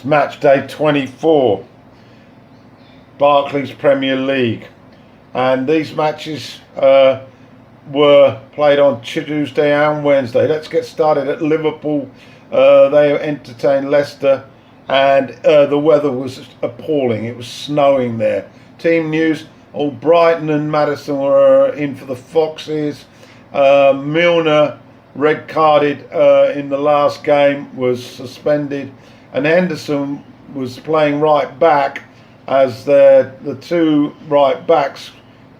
match day 24, Barclays Premier League, and these matches were played on Tuesday and Wednesday. Let's get started at Liverpool. They entertained Leicester, and the weather was appalling. It was snowing there. Team news: Brighton and Maddison were in for the Foxes. Milner, red carded in the last game, was suspended, and Henderson was playing right back as the two right backs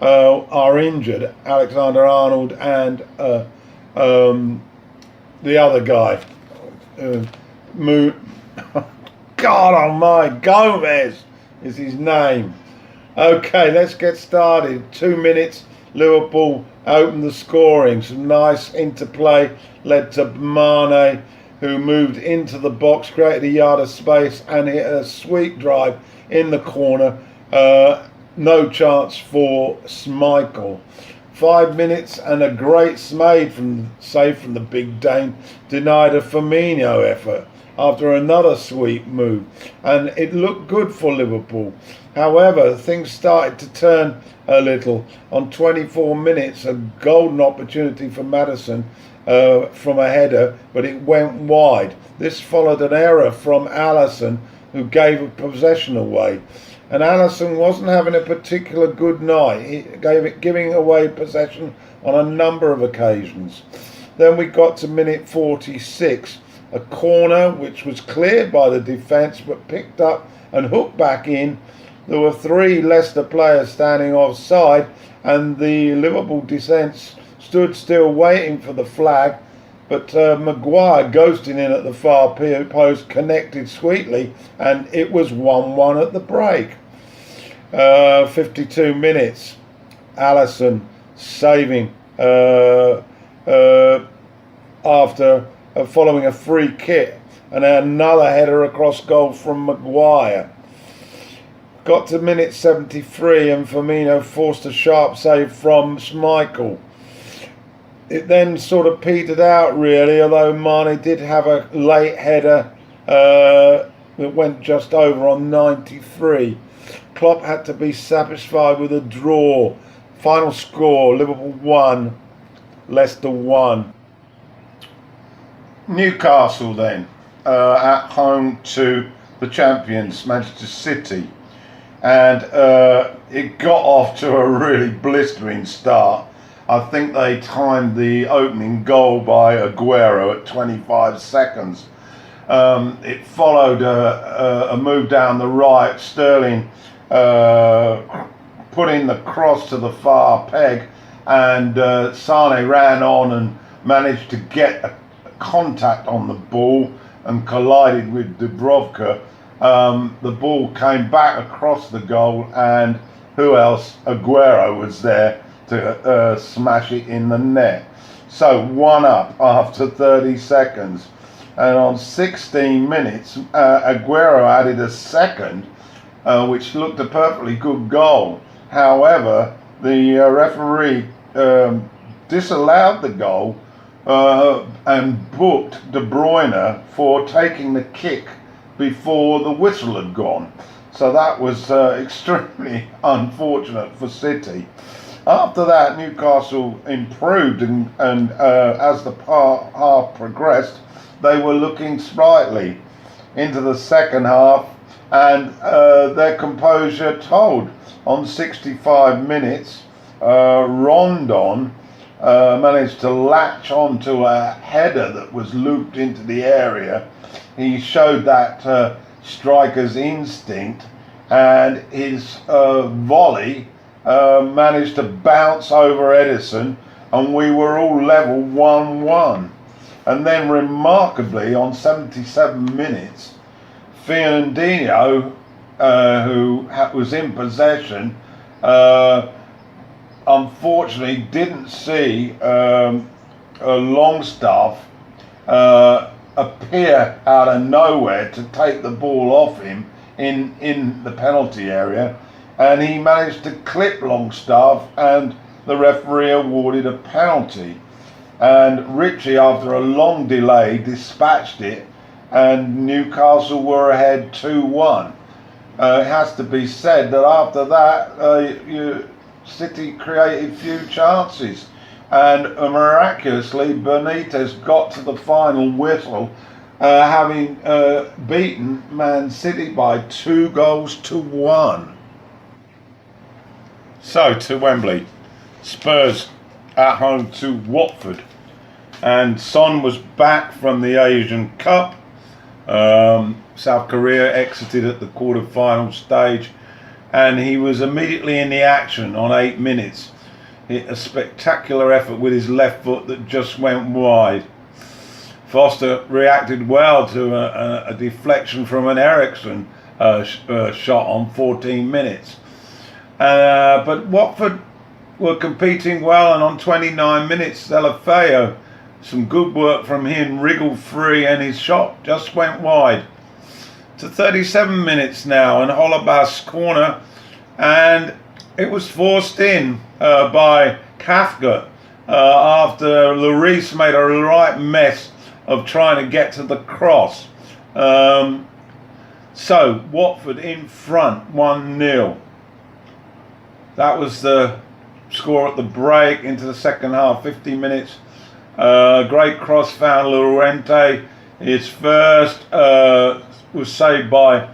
are injured, Alexander Arnold and the other guy, God almighty, Gomez is his name. Okay, let's get started. 2 minutes, Liverpool opened the scoring. Some nice interplay led to Mane, who moved into the box, created a yard of space, and hit a sweet drive in the corner. No chance for Schmeichel. 5 minutes and a great save from the Big Dane denied a Firmino effort after another sweet move, and it looked good for Liverpool. However, things started to turn a little. On 24 minutes, a golden opportunity for Maddison from a header, but it went wide. This followed an error from Alisson, who gave a possession away. And Alisson wasn't having a particular good night, giving away possession on a number of occasions. Then we got to minute 46, a corner which was cleared by the defence but picked up and hooked back in. There were 3 Leicester players standing offside, and the Liverpool defence stood still waiting for the flag, but Maguire, ghosting in at the far post, connected sweetly, and it was 1-1 at the break. 52 minutes, Alisson saving after following a free kick, and another header across goal from Maguire. Got to minute 73 and Firmino forced a sharp save from Schmeichel. It then sort of petered out really, although Mane did have a late header that went just over on 93. Klopp had to be satisfied with a draw. Final score: Liverpool 1, Leicester 1. Newcastle then at home to the champions Manchester City, and it got off to a really blistering start. I think they timed the opening goal by Aguero at 25 seconds. It followed a move down the right. Sterling put in the cross to the far peg, and Sane ran on and managed to get a contact on the ball and collided with Dubravka. The ball came back across the goal, and who else? Aguero was there to smash it in the net. So 1-up after 30 seconds. And on 16 minutes, Aguero added a second, which looked a perfectly good goal. However, the referee disallowed the goal and booked De Bruyne for taking the kick before the whistle had gone. So that was extremely unfortunate for City. After that, Newcastle improved, and as the half progressed, they were looking sprightly into the second half, and their composure told. On 65 minutes, Rondon managed to latch onto a header that was looped into the area. He showed that striker's instinct, and his volley managed to bounce over Edison, and we were all level 1-1. And then remarkably, on 77 minutes, Fernandinho, who was in possession, unfortunately didn't see Longstaff appear out of nowhere to take the ball off him in the penalty area, and he managed to clip Longstaff, and the referee awarded a penalty. And Ritchie, after a long delay, dispatched it and Newcastle were ahead 2-1. It has to be said that after that, City created few chances, and miraculously Benitez got to the final whistle, having beaten Man City by 2-1. So to Wembley, Spurs at home to Watford, and Son was back from the Asian Cup. South Korea exited at the quarter-final stage, and he was immediately in the action on 8 minutes. A spectacular effort with his left foot that just went wide. Foster reacted well to a deflection from an Eriksson shot on 14 minutes. But Watford were competing well, and on 29 minutes, Delafeo, some good work from him, wriggled free, and his shot just went wide. To 37 minutes now, and Holebas corner, and it was forced in by Kafka after Lloris made a right mess of trying to get to the cross. So Watford in front, 1-0. That was the score at the break into the second half, 50 minutes. Great cross found Llorente. His first was saved by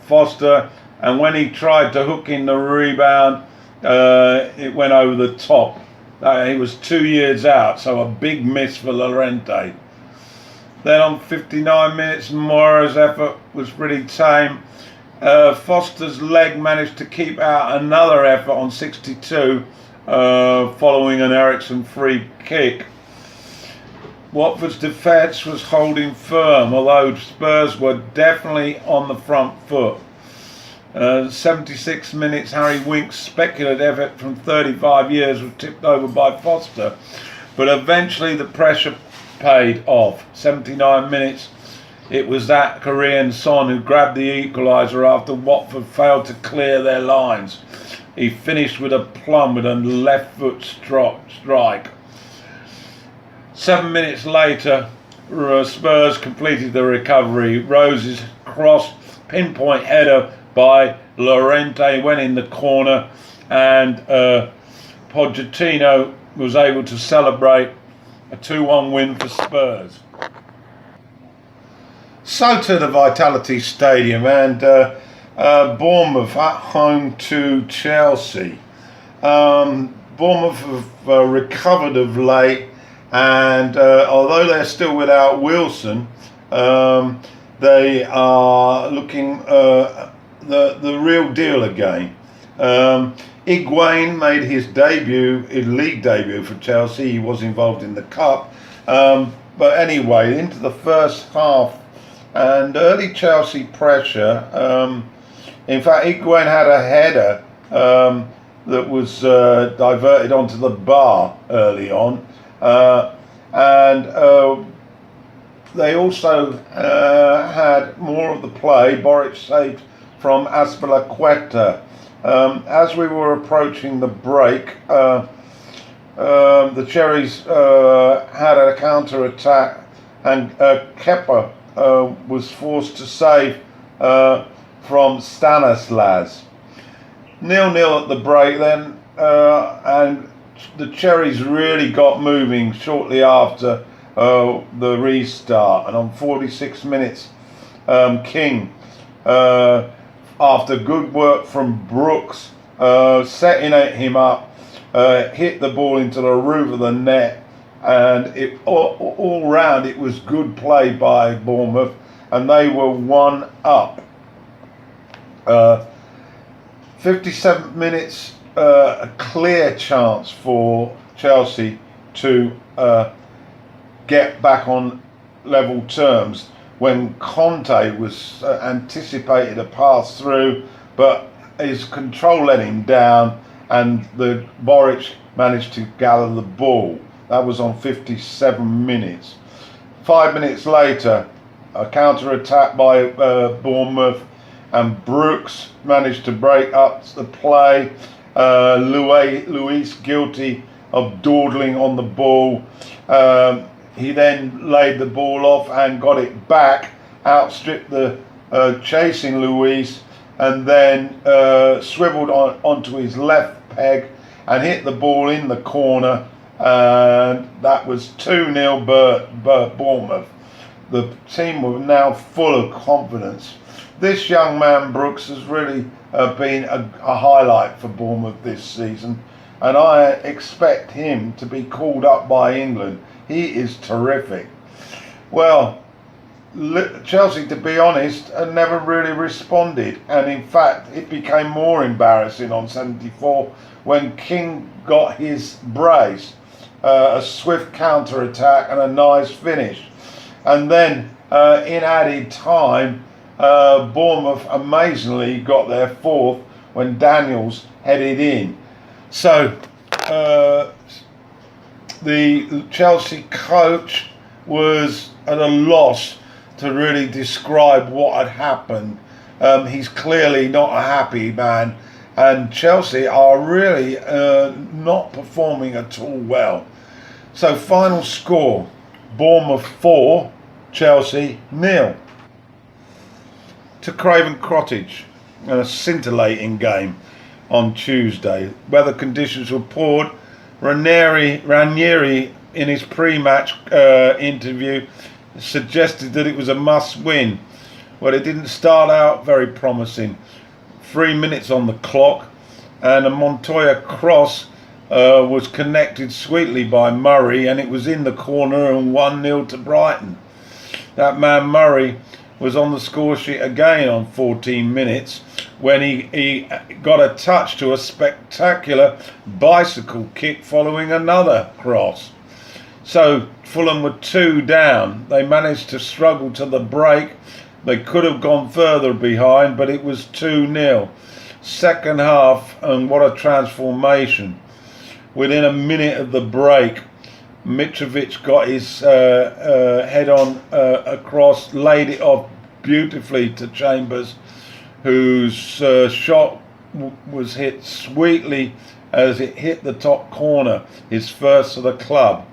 Foster, and when he tried to hook in the rebound, it went over the top. He was 2 years out, so a big miss for Llorente. Then on 59 minutes, Mora's effort was pretty tame. Foster's leg managed to keep out another effort on 62, following an Eriksson free kick. Watford's defence was holding firm, although Spurs were definitely on the front foot. 76 minutes, Harry Winks' speculative effort from 35 years was tipped over by Foster, but eventually the pressure paid off. 79 minutes, it was that Korean Son who grabbed the equaliser after Watford failed to clear their lines. He finished with a plum with a left foot strike. 7 minutes later, Spurs completed the recovery. Rose's cross pinpoint header by Llorente went in the corner, and Pochettino was able to celebrate a 2-1 win for Spurs. So to the Vitality Stadium, and Bournemouth at home to Chelsea. Bournemouth have recovered of late, and although they're still without Wilson, they are looking the real deal again. Higuain made his league debut for Chelsea. He was involved in the cup, but anyway, into the first half, and early Chelsea pressure. In fact, Higuain had a header that was diverted onto the bar early on, and they also had more of the play. Boric saved from Azpilicueta. As we were approaching the break, the Cherries had a counter-attack, and Kepa was forced to save from Stanislas. 0-0 at the break then, and the Cherries really got moving shortly after the restart, and on 46 minutes, King, after good work from Brooks, setting him up, hit the ball into the roof of the net, and it all round it was good play by Bournemouth, and they were 1-up. 57 minutes, a clear chance for Chelsea to get back on level terms when Conte was anticipated a pass through, but his control let him down, and the Boric managed to gather the ball. That was on 57 minutes. 5 minutes later, a counter-attack by Bournemouth, and Brooks managed to break up the play. Luis guilty of dawdling on the ball. he then laid the ball off and got it back, outstripped the chasing Luis, and then swiveled onto his left peg and hit the ball in the corner, and that was 2-0 Bournemouth. The team were now full of confidence. This young man Brooks has really been a highlight for Bournemouth this season, and I expect him to be called up by England. He is terrific. Well, Chelsea, to be honest, never really responded, and in fact it became more embarrassing on 74 when King got his brace, a swift counter-attack and a nice finish. And then in added time, Bournemouth amazingly got their fourth when Daniels headed in. So the Chelsea coach was at a loss to really describe what had happened. He's clearly not a happy man, and Chelsea are really not performing at all well. So final score, Bournemouth 4, Chelsea 0. To Craven Cottage, a scintillating game on Tuesday. Weather conditions were poor. Ranieri in his pre-match interview suggested that it was a must-win. Well, it didn't start out very promising. 3 minutes on the clock, and a Montoya cross was connected sweetly by Murray, and it was in the corner, and 1-0 to Brighton. That man Murray was on the score sheet again on 14 minutes when he got a touch to a spectacular bicycle kick following another cross. So Fulham were 2 down. They managed to struggle to the break. They could have gone further behind, but it was 2-0. Second half, and what a transformation. Within a minute of the break, Mitrovic got his head on across, laid it off beautifully to Chambers, whose shot was hit sweetly as it hit the top corner, his first of the club.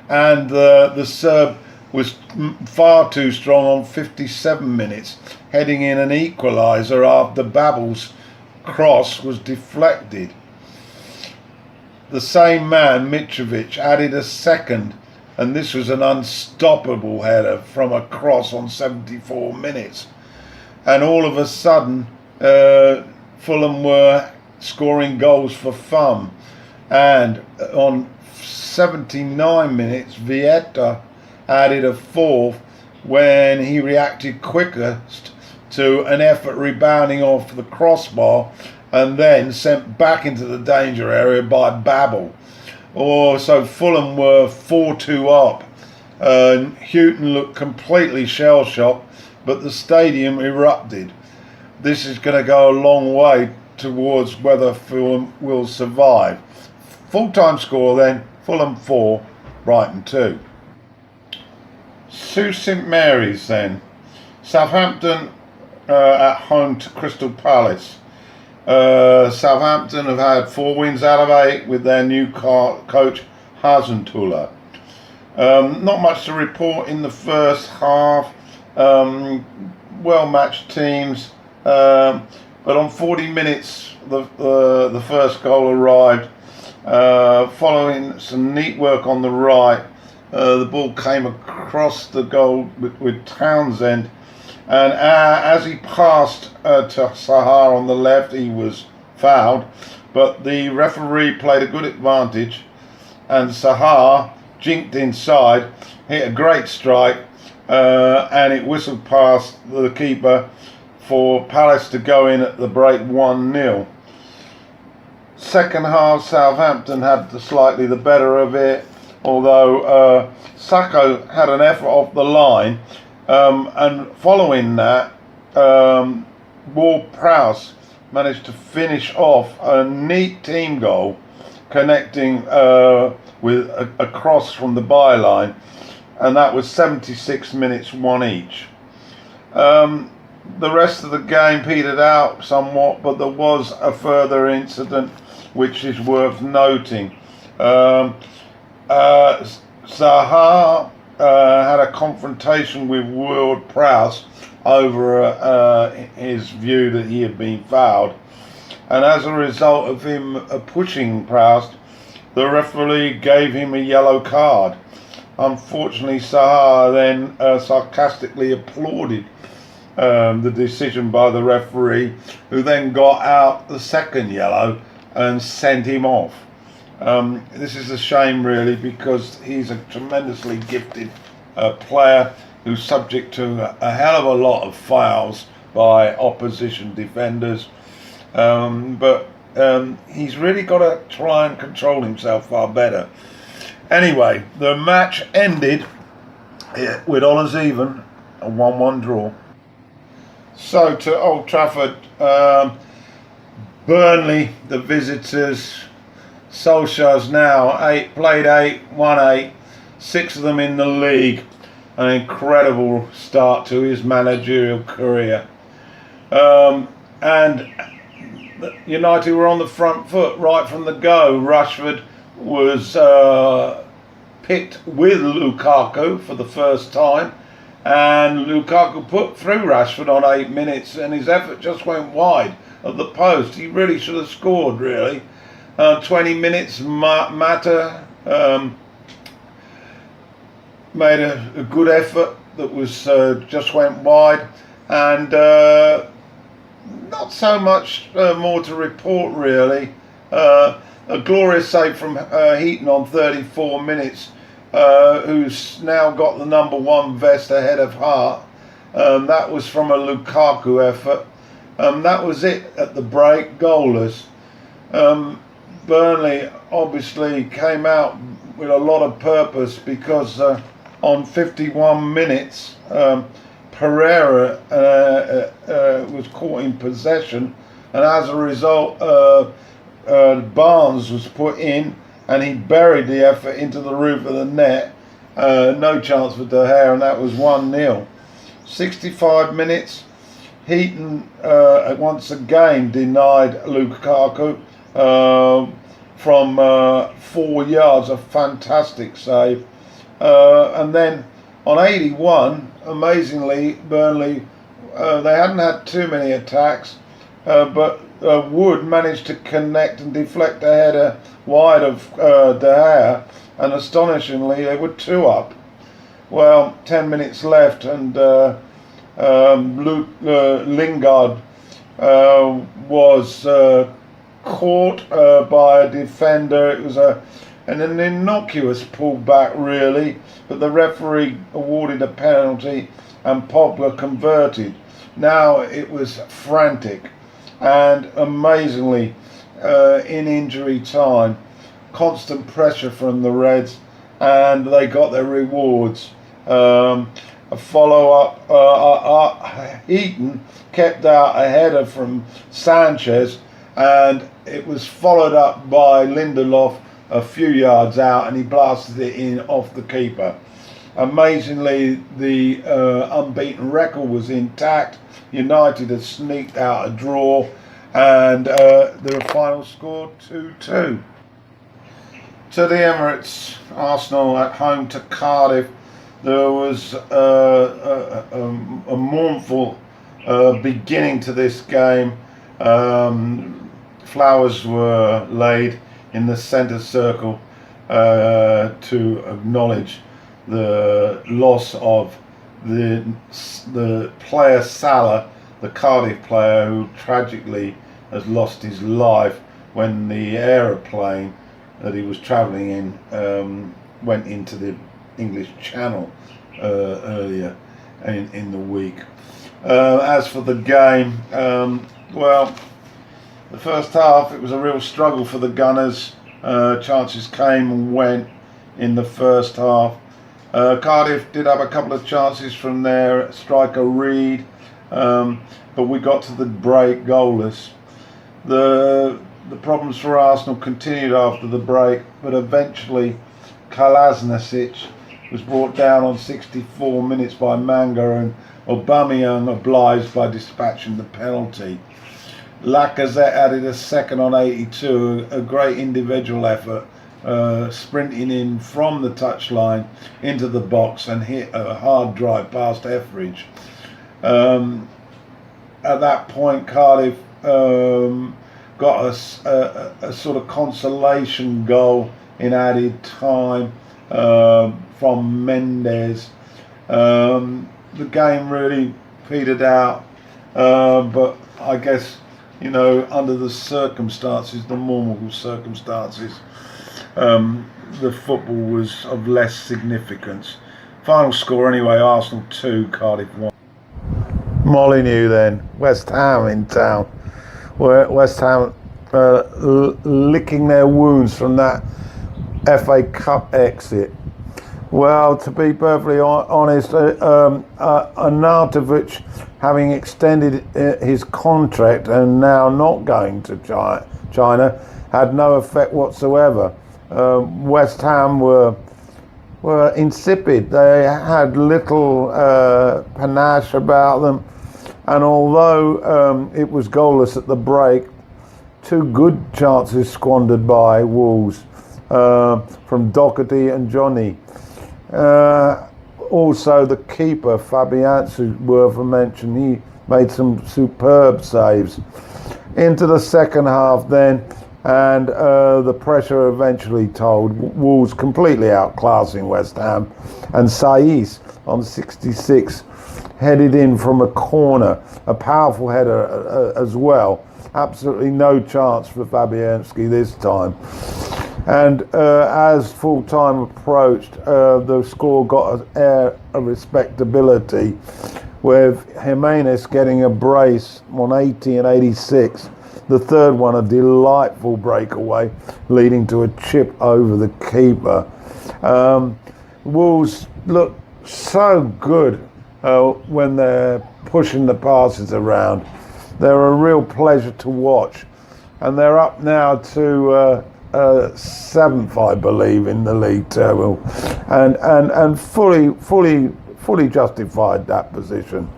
And the Serb was far too strong on 57 minutes, heading in an equaliser after Babel's cross was deflected. The same man, Mitrovic, added a second, and this was an unstoppable header from a cross on 74 minutes. And all of a sudden, Fulham were scoring goals for fun. And on 79 minutes, Vieta added a fourth when he reacted quickest to an effort rebounding off the crossbar and then sent back into the danger area by Babel. So Fulham were 4-2 up. Houghton looked completely shell-shocked, but the stadium erupted. This is going to go a long way towards whether Fulham will survive. Full-time score then, Fulham 4, Brighton 2. St Mary's then. Southampton at home to Crystal Palace. Southampton have had 4 wins out of 8 with their new coach Hazentula. Not much to report in the first half. Well-matched teams, but on 40 minutes the first goal arrived. Following some neat work on the right, the ball came across the goal with Townsend, and as he passed to Sahar on the left, he was fouled, but the referee played a good advantage, and Sahar, jinked inside, hit a great strike, and it whistled past the keeper for Palace to go in at the break 1-0. Second half, Southampton had slightly the better of it, although Sacco had an effort off the line, and following that, Ward-Prowse managed to finish off a neat team goal, connecting with a cross from the byline, and that was 76 minutes, 1 each. The rest of the game petered out somewhat, but there was a further incident which is worth noting. Zaha had a confrontation with Ward-Prowse over his view that he had been fouled, and as a result of him pushing Prowse, the referee gave him a yellow card. Unfortunately, Zaha then sarcastically applauded the decision by the referee, who then got out the second yellow and sent him off. This is a shame, really, because he's a tremendously gifted player who's subject to a hell of a lot of fouls by opposition defenders. But he's really got to try and control himself far better. Anyway, the match ended with honours even, a 1-1 draw. So to Old Trafford, Burnley, the visitors. Solskjaer's now played 8, won 8, 6 of them in the league. An incredible start to his managerial career. And United were on the front foot right from the go. Rashford was picked with Lukaku for the first time, and Lukaku put through Rashford on 8 minutes, and his effort just went wide of the post. He really should have scored, really. 20 minutes, Mata made a good effort that was just went wide, and not so much more to report, really. A glorious save from Heaton on 34 minutes, who's now got the #1 vest ahead of Hart. That was from a Lukaku effort. That was it at the break, goalless. Burnley obviously came out with a lot of purpose, because on 51 minutes, Pereira was caught in possession, and as a result, Barnes was put in, and he buried the effort into the roof of the net. No chance for De Gea, and that was 1-0. 65 minutes, Heaton once again denied Lukaku from 4 yards, a fantastic save. And then on 81, amazingly, Burnley, they hadn't had too many attacks, but Wood managed to connect and deflect a header wide of De Gea, and astonishingly, they were 2 up. Well, 10 minutes left, and Lingard was caught by a defender. It was an innocuous pullback, really, but the referee awarded a penalty, and Pogba converted. Now it was frantic, and amazingly, in injury time, constant pressure from the Reds, and they got their rewards. A follow-up, Heaton kept out a header from Sanchez, and it was followed up by Lindelof a few yards out, and he blasted it in off the keeper. Amazingly, the unbeaten record was intact. United had sneaked out a draw, and the final score 2-2. To the Emirates, Arsenal at home to Cardiff. There was a mournful beginning to this game. Flowers were laid in the centre circle to acknowledge the loss of the player Salah, the Cardiff player, who tragically has lost his life when the aeroplane that he was travelling in went into the English Channel earlier in the week. As for the game, well, the first half, it was a real struggle for the Gunners. Chances came and went in the first half. Cardiff did have a couple of chances from their striker Reed, but we got to the break goalless. The problems for Arsenal continued after the break, but eventually Kolasinac was brought down on 64 minutes by Manga, and Aubameyang obliged by dispatching the penalty. Lacazette added a second on 82, a great individual effort sprinting in from the touchline into the box and hit a hard drive past Etheridge. At that point, Cardiff got a sort of consolation goal in added time from Mendes. The game really petered out, but I guess, you know, under the circumstances, the normal circumstances, the football was of less significance. Final score anyway, Arsenal 2, Cardiff 1. Molyneux then, West Ham in town. West Ham licking their wounds from that FA Cup exit. Well, to be perfectly honest, Arnautovic, having extended his contract and now not going to China, had no effect whatsoever. West Ham were insipid. They had little panache about them, and although it was goalless at the break, two good chances squandered by Wolves from Doherty and Johnny. Also, the keeper, Fabianski, worth a mention. He made some superb saves. Into the second half then, and the pressure eventually told. Wolves completely outclassing West Ham, and Saiss on 66 headed in from a corner, a powerful header as well. Absolutely no chance for Fabianski this time. And as full time approached, the score got an air of respectability, with Jimenez getting a brace on 80 and 86. The third one, a delightful breakaway, leading to a chip over the keeper. Wolves look so good when they're pushing the passes around. They're a real pleasure to watch, and they're up now to 7th, I believe, in the league table, and fully justified that position.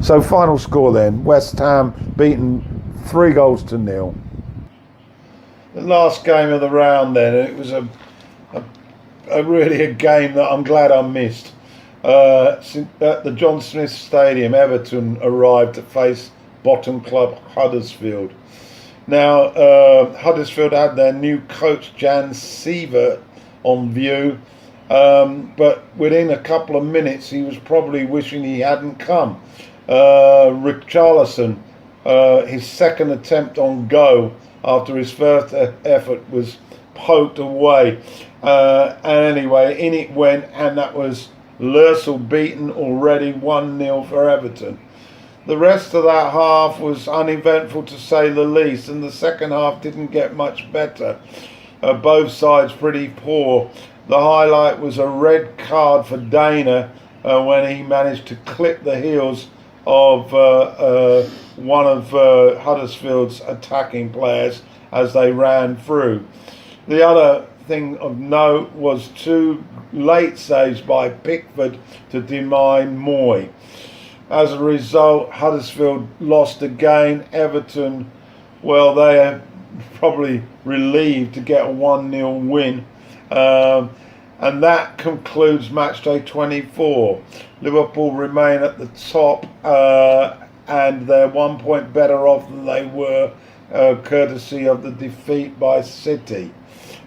So final score then: West Ham beaten 3-0. The last game of the round then, it was a really a game that I'm glad I missed. At the John Smith Stadium, Everton arrived to face bottom club Huddersfield. Now, Huddersfield had their new coach, Jan Sievert, on view, but within a couple of minutes he was probably wishing he hadn't come. Richarlison, his second attempt on goal after his first effort, was poked away. And anyway, in it went, and that was Leicester beaten already 1-0 for Everton. The rest of that half was uneventful, to say the least, and the second half didn't get much better. Both sides pretty poor. The highlight was a red card for Dana when he managed to clip the heels of one of Huddersfield's attacking players as they ran through. The other thing of note was two late saves by Pickford to deny Moy. As a result, Huddersfield lost again. Everton, well, they are probably relieved to get a 1-0 win. And that concludes Matchday 24. Liverpool remain at the top, and they're 1 point better off than they were, courtesy of the defeat by City.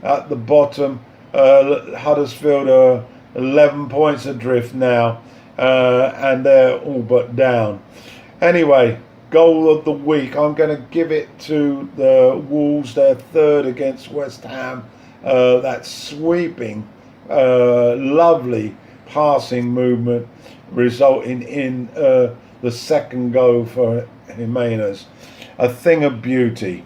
At the bottom, Huddersfield are 11 points adrift now. And they're all but down. Anyway, goal of the week, I'm going to give it to the Wolves, their third against West Ham. That sweeping, lovely passing movement resulting in the second goal for Jimenez. A thing of beauty.